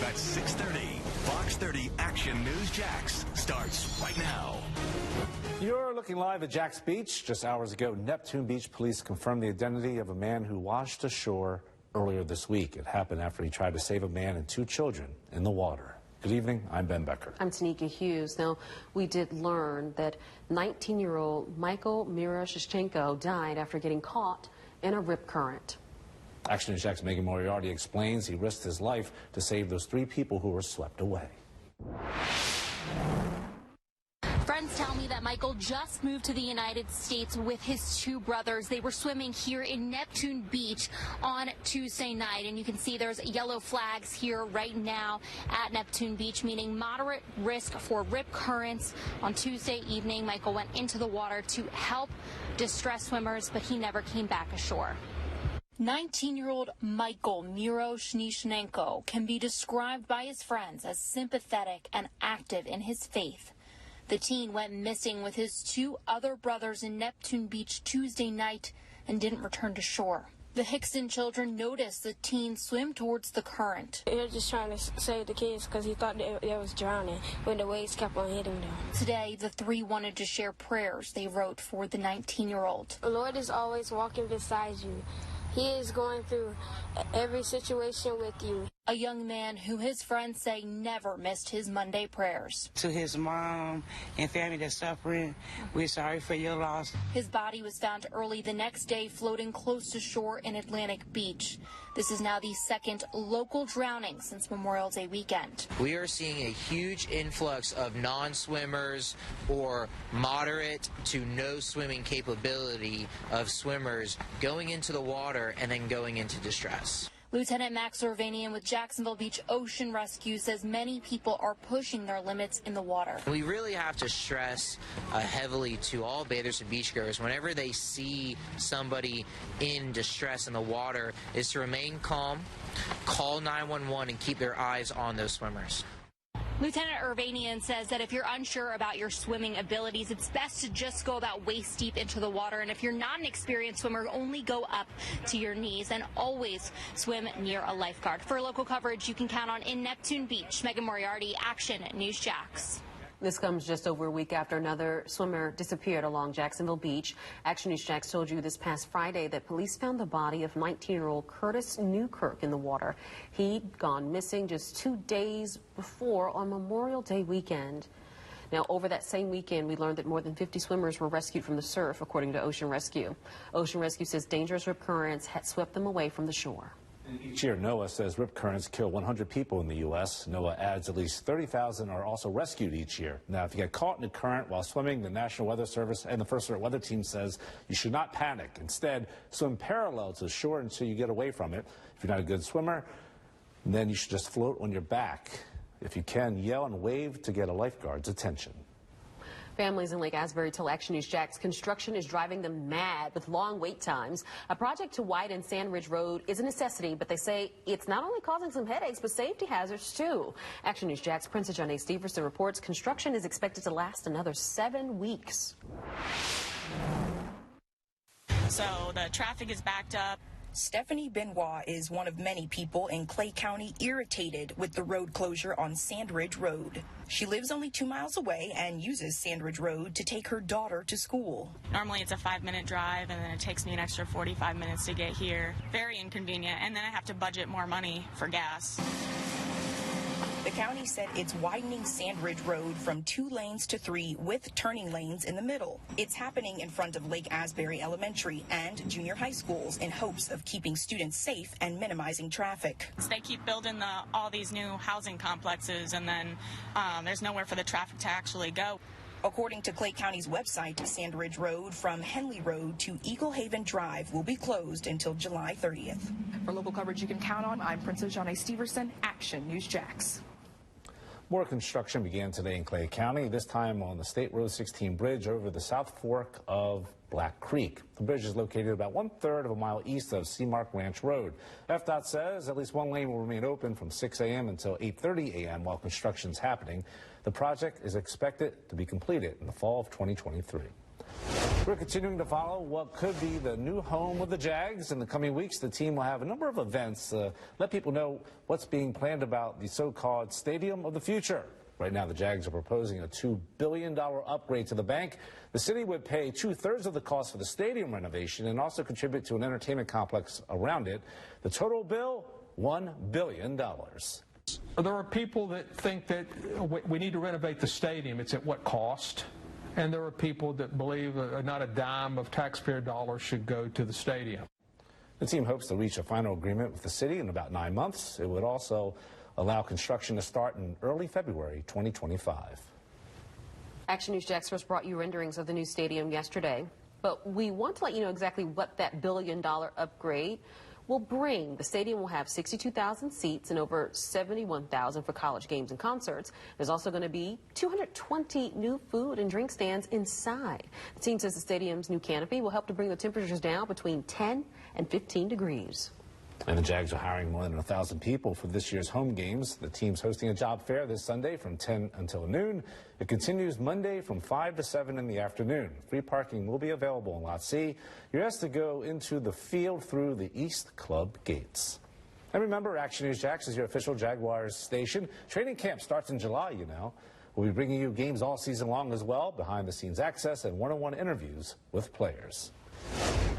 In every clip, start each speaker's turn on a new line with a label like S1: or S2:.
S1: at 6:30. Fox 30 Action News Jax starts right now.
S2: You're looking live at Jax Beach. Just hours ago, Neptune Beach police confirmed the identity of a man who washed ashore earlier this week. It happened after he tried to save a man and two children in the water. Good evening, I'm Ben Becker.
S3: I'm Tanika Hughes. Now, we did learn that 19-year-old Michael Miroshchenko died after getting caught in a rip current.
S2: Action News Jax Megan Moriarty explains he risked his life to save those three people who were swept away.
S4: Friends tell me that Michael just moved to the United States with his two brothers. They were swimming here in Neptune Beach on Tuesday night, and you can see there's yellow flags here right now at Neptune Beach, meaning moderate risk for rip currents. On Tuesday evening, Michael went into the water to help distressed swimmers, but he never came back ashore. 19-year-old Michael Miroshchenko can be described by his friends as sympathetic and active in his faith. The teen went missing with his two other brothers in Neptune Beach Tuesday night and didn't return to shore. The Hickson children noticed the teen swim towards the current.
S5: He was just trying to save the kids because he thought they was drowning when the waves kept on hitting them.
S4: Today, the three wanted to share prayers they wrote for the 19-year-old.
S5: The Lord is always walking beside you. He is going through every situation with you.
S4: A young man who his friends say never missed his Monday prayers.
S6: To his mom and family that's suffering, we're sorry for your loss.
S4: His body was found early the next day floating close to shore in Atlantic Beach. This is now the second local drowning since Memorial Day weekend.
S7: We are seeing a huge influx of non-swimmers or moderate to no swimming capability of swimmers going into the water and then going into distress.
S4: Lieutenant Max Servanian with Jacksonville Beach Ocean Rescue says many people are pushing their limits in the water.
S7: We really have to stress heavily to all bathers and beachgoers whenever they see somebody in distress in the water is to remain calm, call 911, and keep their eyes on those swimmers.
S4: Lieutenant Irvanian says that if you're unsure about your swimming abilities, it's best to just go about waist deep into the water. And if you're not an experienced swimmer, only go up to your knees and always swim near a lifeguard. For local coverage, you can count on in Neptune Beach. Megan Moriarty, Action News Jax.
S3: This comes just over a week after another swimmer disappeared along Jacksonville Beach. Action News Jax told you this past Friday that police found the body of 19-year-old Curtis Newkirk in the water. He'd gone missing just 2 days before on Memorial Day weekend. Now, over that same weekend, we learned that more than 50 swimmers were rescued from the surf, according to Ocean Rescue. Ocean Rescue says dangerous rip currents had swept them away from the shore.
S2: Each year, NOAA says rip currents kill 100 people in the U.S. NOAA adds at least 30,000 are also rescued each year. Now, if you get caught in a current while swimming, the National Weather Service and the First Alert Weather Team says you should not panic. Instead, swim parallel to the shore until you get away from it. If you're not a good swimmer, then you should just float on your back. If you can, yell and wave to get a lifeguard's attention.
S3: Families in Lake Asbury tell Action News Jax construction is driving them mad with long wait times. A project to widen Sandridge Road is a necessity, but they say it's not only causing some headaches, but safety hazards too. Action News Jax Princess Johnny Steverson reports construction is expected to last another 7 weeks.
S8: So the traffic is backed up.
S9: Stephanie Benoit is one of many people in Clay County irritated with the road closure on Sandridge Road. She lives only 2 miles away and uses Sandridge Road to take her daughter to school.
S8: Normally it's a 5-minute drive, and then it takes me an extra 45 minutes to get here. Very inconvenient, and then I have to budget more money for gas.
S9: The county said it's widening Sandridge Road from 2 lanes to 3 with turning lanes in the middle. It's happening in front of Lake Asbury Elementary and junior high schools in hopes of keeping students safe and minimizing traffic.
S8: They keep building all these new housing complexes, and then there's nowhere for the traffic to actually go.
S9: According to Clay County's website, Sandridge Road from Henley Road to Eagle Haven Drive will be closed until July 30th.
S10: For local coverage you can count on, I'm Princess Johnny Steverson, Action News Jax.
S2: More construction began today in Clay County, this time on the State Road 16 bridge over the South Fork of Black Creek. The bridge is located about 1/3 of a mile east of Seamark Ranch Road. FDOT says at least one lane will remain open from 6 a.m. until 8:30 a.m. while construction is happening. The project is expected to be completed in the fall of 2023. We're continuing to follow what could be the new home of the Jags. In the coming weeks, the team will have a number of events to let people know what's being planned about the so-called Stadium of the Future. Right now, the Jags are proposing a $2 billion upgrade to the bank. The city would pay 2/3 of the cost for the stadium renovation and also contribute to an entertainment complex around it. The total bill, $1 billion.
S11: There are people that think that we need to renovate the stadium. It's at what cost? And there are people that believe not a dime of taxpayer dollars should go to the stadium.
S2: The team hopes to reach a final agreement with the city in about 9 months. It would also allow construction to start in early February 2025.
S3: Action News Jax first brought you renderings of the new stadium yesterday, but we want to let you know exactly what that $1 billion upgrade will bring. The stadium will have 62,000 seats and over 71,000 for college games and concerts. There's also going to be 220 new food and drink stands inside. The team says the stadium's new canopy will help to bring the temperatures down between 10 and 15 degrees.
S2: And the Jags are hiring more than 1,000 people for this year's home games. The team's hosting a job fair this Sunday from 10 until noon. It continues Monday from 5 to 7 in the afternoon. Free parking will be available in Lot C. You're asked to go into the field through the East Club gates. And remember, Action News Jax is your official Jaguars station. Training camp starts in July, you know. We'll be bringing you games all season long as well, behind-the-scenes access and one-on-one interviews with players.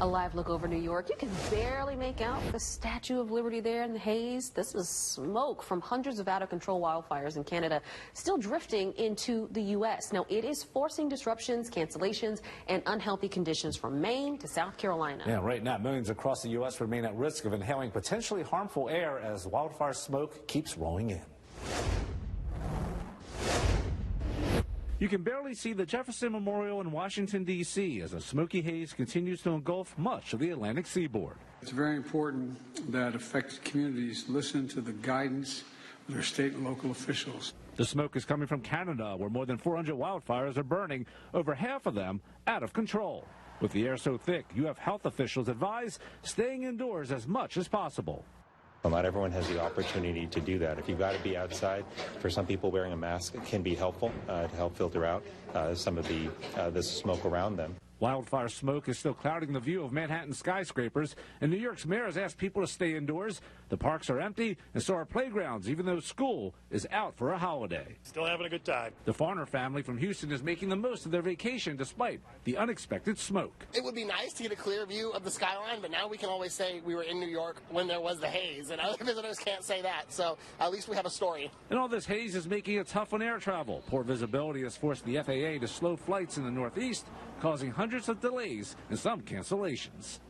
S3: A live look over New York. You can barely make out the Statue of Liberty there in the haze. This is smoke from hundreds of out-of-control wildfires in Canada still drifting into the U.S. Now, it is forcing disruptions, cancellations, and unhealthy conditions from Maine to South Carolina.
S2: Yeah, right now, millions across the U.S. remain at risk of inhaling potentially harmful air as wildfire smoke keeps rolling in. You can barely see the Jefferson Memorial in Washington, D.C. as a smoky haze continues to engulf much of the Atlantic seaboard.
S12: It's very important that affected communities listen to the guidance of their state and local officials.
S2: The smoke is coming from Canada, where more than 400 wildfires are burning, over half of them out of control. With the air so thick, you have health officials advise staying indoors as much as possible.
S13: Well, not everyone has the opportunity to do that. If you've got to be outside, for some people wearing a mask can be helpful to help filter out some of the smoke around them.
S2: Wildfire smoke is still clouding the view of Manhattan skyscrapers, and New York's mayor has asked people to stay indoors. The parks are empty, and so are playgrounds, even though school is out for a holiday.
S14: Still having a good time.
S2: The Farner family from Houston is making the most of their vacation despite the unexpected smoke.
S15: It would be nice to get a clear view of the skyline, but now we can always say we were in New York when there was the haze, and other visitors can't say that, so at least we have a story.
S2: And all this haze is making it tough on air travel. Poor visibility has forced the FAA to slow flights in the Northeast, causing hundreds of delays and some cancellations.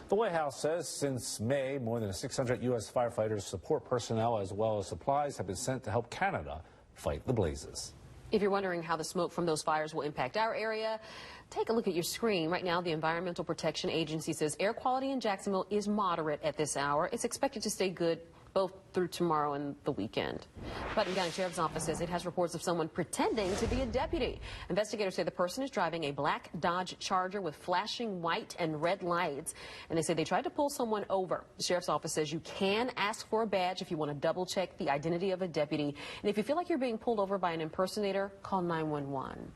S2: The White House says since May, more than 600 U.S. firefighters, support personnel, as well as supplies have been sent to help Canada fight the blazes.
S3: If you're wondering how the smoke from those fires will impact our area, take a look at your screen. Right now, the Environmental Protection Agency says air quality in Jacksonville is moderate at this hour. It's expected to stay good both through tomorrow and the weekend. Putnam County Sheriff's Office says it has reports of someone pretending to be a deputy. Investigators say the person is driving a black Dodge Charger with flashing white and red lights, and they say they tried to pull someone over. The Sheriff's Office says you can ask for a badge if you want to double check the identity of a deputy, and if you feel like you're being pulled over by an impersonator, call 911.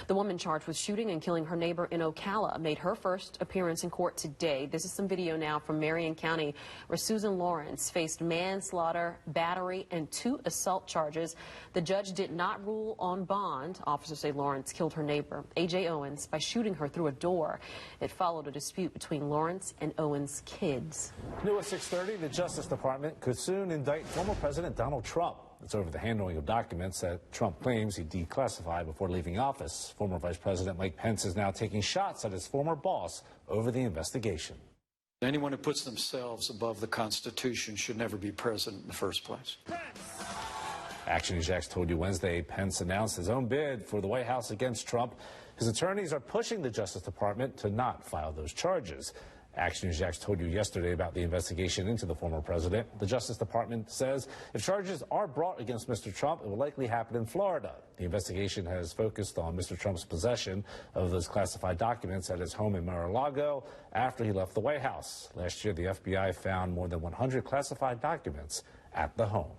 S3: The woman charged with shooting and killing her neighbor in Ocala made her first appearance in court today. This is some video now from Marion County, where Susan Lawrence faced manslaughter, battery, and 2 assault charges. The judge did not rule on bond. Officers say Lawrence killed her neighbor, A.J. Owens, by shooting her through a door. It followed a dispute between Lawrence and Owens' kids.
S2: New at 6:30, the Justice Department could soon indict former President Donald Trump. It's over the handling of documents that Trump claims he declassified before leaving office. Former Vice President Mike Pence is now taking shots at his former boss over the investigation.
S16: Anyone who puts themselves above the Constitution should never be president in the first place.
S2: Action News Jax told you Wednesday Pence announced his own bid for the White House against Trump. His attorneys are pushing the Justice Department to not file those charges. Action News Jax told you yesterday about the investigation into the former president. The Justice Department says if charges are brought against Mr. Trump, it will likely happen in Florida. The investigation has focused on Mr. Trump's possession of those classified documents at his home in Mar-a-Lago after he left the White House. Last year, the FBI found more than 100 classified documents at the home.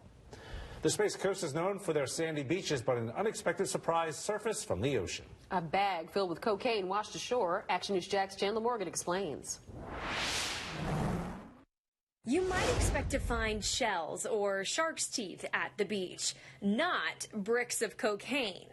S2: The Space Coast is known for their sandy beaches, but an unexpected surprise surfaced from the ocean.
S3: A bag filled with cocaine washed ashore. Action News Jax Chandler Morgan explains.
S14: You might expect to find shells or shark's teeth at the beach, not bricks of cocaine.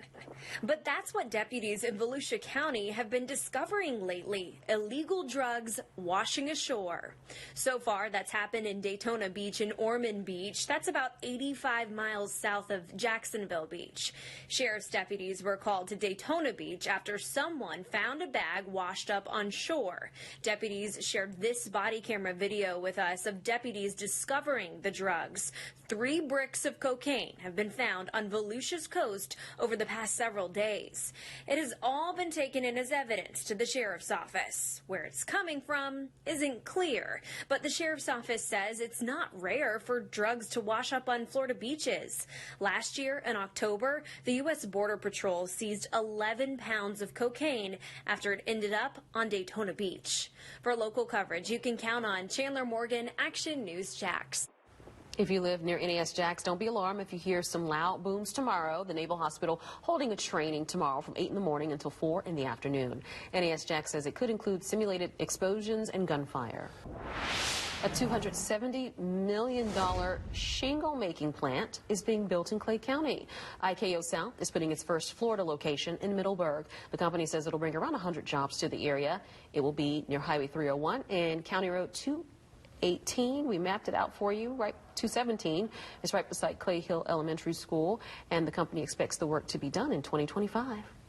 S14: But that's what deputies in Volusia County have been discovering lately, illegal drugs washing ashore. So far, that's happened in Daytona Beach and Ormond Beach. That's about 85 miles south of Jacksonville Beach. Sheriff's deputies were called to Daytona Beach after someone found a bag washed up on shore. Deputies shared this body camera video with us of deputies discovering the drugs. 3 bricks of cocaine have been found on Volusia's coast over the past several days. It has all been taken in as evidence to the sheriff's office. Where it's coming from isn't clear, but the sheriff's office says it's not rare for drugs to wash up on Florida beaches. Last year in October, the U.S. Border Patrol seized 11 pounds of cocaine after it ended up on Daytona Beach. For local coverage, you can count on Chandler Morgan, Action News Jax.
S3: If you live near NAS Jax, don't be alarmed if you hear some loud booms tomorrow. The Naval Hospital holding a training tomorrow from 8 in the morning until 4 in the afternoon. NAS Jax says it could include simulated explosions and gunfire. A $270 million shingle-making plant is being built in Clay County. IKO South is putting its first Florida location in Middleburg. The company says it'll bring around 100 jobs to the area. It will be near Highway 301 and County Road 218. We mapped it out for you, right? 217 is right beside Clay Hill Elementary School, and the company expects the work to be done in 2025.